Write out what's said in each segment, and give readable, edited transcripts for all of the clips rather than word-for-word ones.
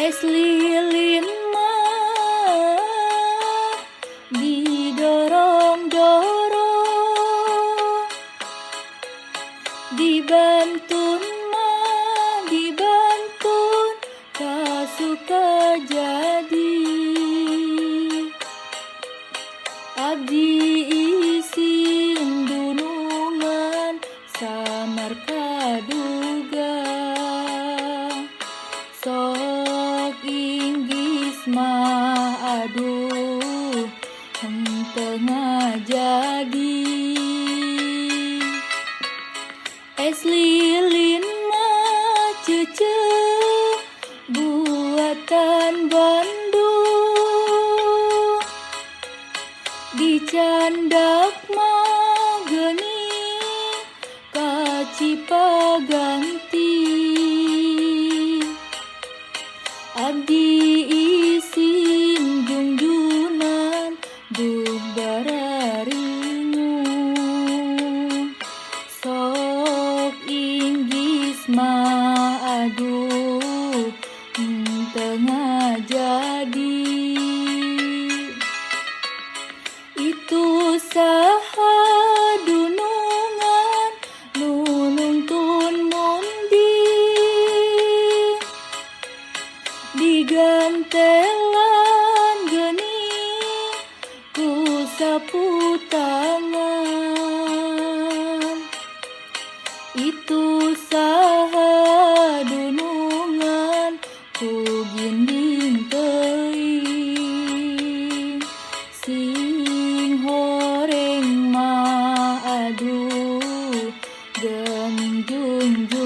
Es lilin mah didorong-dorong, dibantun mah dibantun, tak suka jadi. Abdi isin dunungan samar kaduga, sok inggis mah aduh tengah jadi. Es lilin mah cece buatan Bandung, dicandak mah geuning ka Cipaganti. Abdi isin junjunan duh bararingu, sok inggis mah aduh tengah jadi. Itu saha dunungan nu nuntun munding, digantelan geuning ku sapu tangan. Itu saha dunungan ku ginding teuing, sing horeng mah aduh geuning junjunan.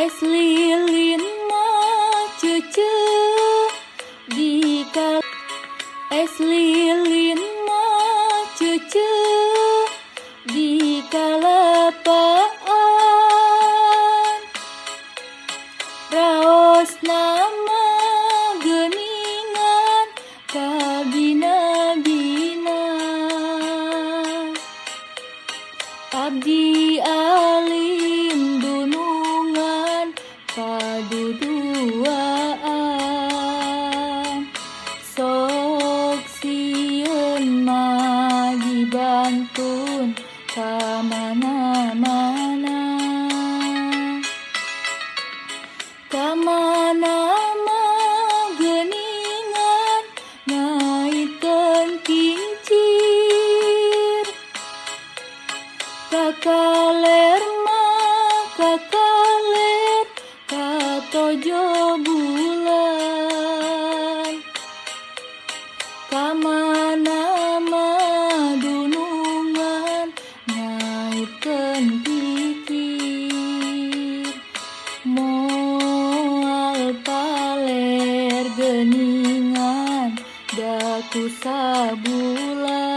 Es lilin mah cece dikal, es lilin mah cece dikalapaan, raos nama geuningan kabina-bina. Abdi alim dunungan paduduaan, sok sieun mah dibantun ka mana-mana. Ka mana mah geuningan ngaitkeun kincir, kakaler mah kakaler katojo bulan. Ka mana mah dunungan ngaitkeun pikir, moal paler geuningan daku sabulan.